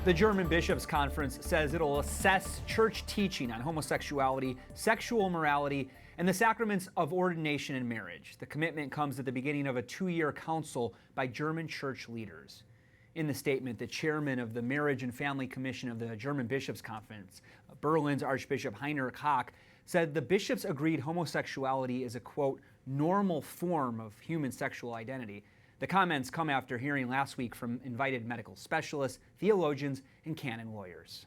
The German Bishops' Conference says it'll assess church teaching on homosexuality, sexual morality, and the sacraments of ordination and marriage. The commitment comes at the beginning of a 2-year council by German church leaders. In the statement, the chairman of the Marriage and Family Commission of the German Bishops' Conference, Berlin's Archbishop Heinrich Hack, said the bishops agreed homosexuality is a, quote, normal form of human sexual identity. The comments come after hearing last week from invited medical specialists, theologians, and canon lawyers.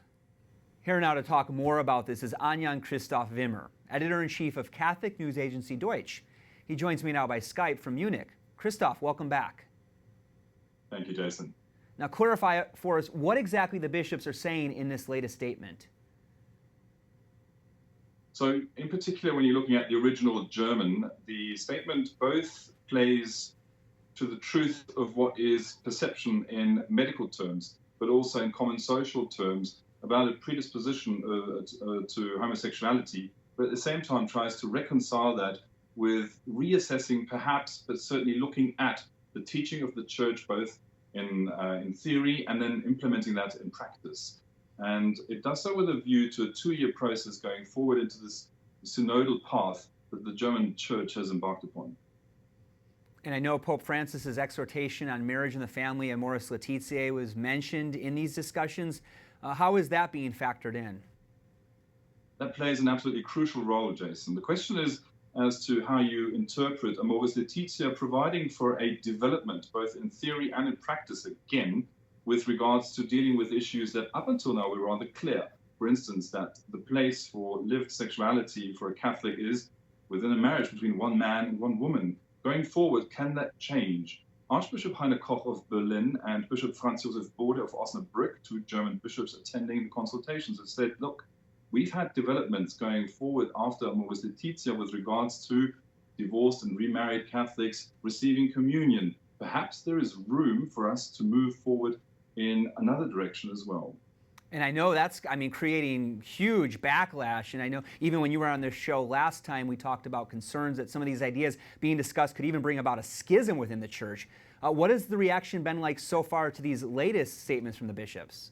Here now to talk more about this is Anian Christoph Wimmer, editor-in-chief of Catholic News Agency Deutsch. He joins me now by Skype from Munich. Christoph, welcome back. Thank you, Jason. Now clarify for us what exactly the bishops are saying in this latest statement. So in particular, when you're looking at the original German, the statement both plays to the truth of what is perception in medical terms, but also in common social terms about a predisposition to homosexuality, but at the same time tries to reconcile that with reassessing perhaps, but certainly looking at the teaching of the church both in theory and then implementing that in practice. And it does so with a view to a 2-year process going forward into this synodal path that the German church has embarked upon. And I know Pope Francis's exhortation on marriage and the family, Amoris Laetitia, was mentioned in these discussions. How is that being factored in? That plays an absolutely crucial role, Jason. The question is as to how you interpret Amoris Laetitia providing for a development, both in theory and in practice, again, with regards to dealing with issues that up until now were rather clear. For instance, that the place for lived sexuality for a Catholic is within a marriage between one man and one woman. Going forward, can that change? Archbishop Heiner Koch of Berlin and Bishop Franz Josef Bode of Osnabrück, 2 German bishops attending the consultations, have said, look, we've had developments going forward after Amoris Laetitia with regards to divorced and remarried Catholics receiving communion. Perhaps there is room for us to move forward in another direction as well. And I know that's, creating huge backlash. And I know even when you were on this show last time, we talked about concerns that some of these ideas being discussed could even bring about a schism within the church. What has the reaction been like so far to these latest statements from the bishops?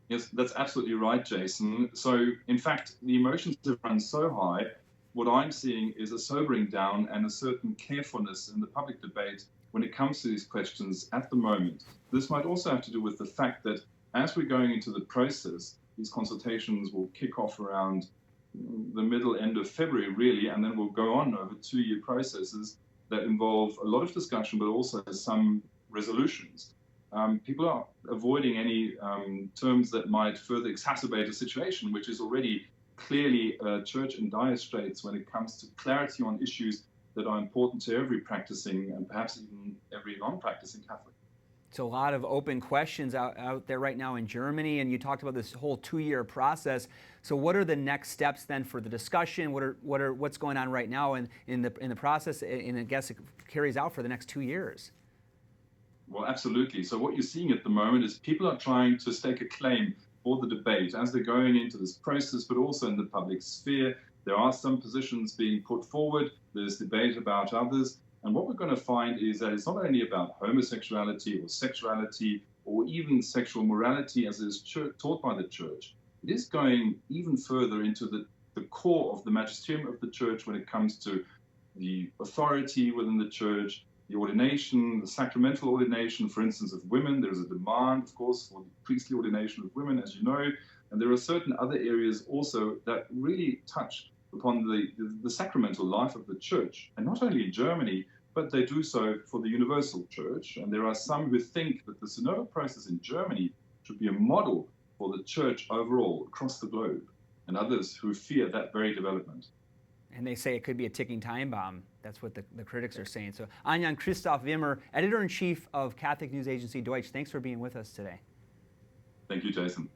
Yes, that's absolutely right, Jason. So, in fact, the emotions have run so high. What I'm seeing is a sobering down and a certain carefulness in the public debate when it comes to these questions at the moment. This might also have to do with the fact that as we're going into the process, these consultations will kick off around the end of February, really, and then we'll go on over 2-year processes that involve a lot of discussion, but also some resolutions. People are avoiding any terms that might further exacerbate a situation which is already clearly a church in dire straits when it comes to clarity on issues that are important to every practicing and perhaps even every non-practicing Catholic. So a lot of open questions out there right now in Germany, and you talked about this whole 2-year process. So what are the next steps then for the discussion? What's going on right now in the process, and I guess it carries out for the next 2 years? Well, absolutely. So what you're seeing at the moment is people are trying to stake a claim for the debate as they're going into this process, but also in the public sphere. There are some positions being put forward. There's debate about others. And what we're going to find is that it's not only about homosexuality or sexuality or even sexual morality as it is taught by the church. It is going even further into the core of the magisterium of the church when it comes to the authority within the church, the ordination, the sacramental ordination, for instance, of women. There is a demand, of course, for the priestly ordination of women, as you know. And there are certain other areas also that really touch upon the sacramental life of the church, and not only in Germany, but they do so for the universal church. And there are some who think that the synodal process in Germany should be a model for the church overall across the globe, and others who fear that very development. And they say it could be a ticking time bomb. That's what the critics are saying. So Anian Christoph Wimmer, editor-in-chief of Catholic News Agency Deutsch, thanks for being with us today. Thank you, Jason.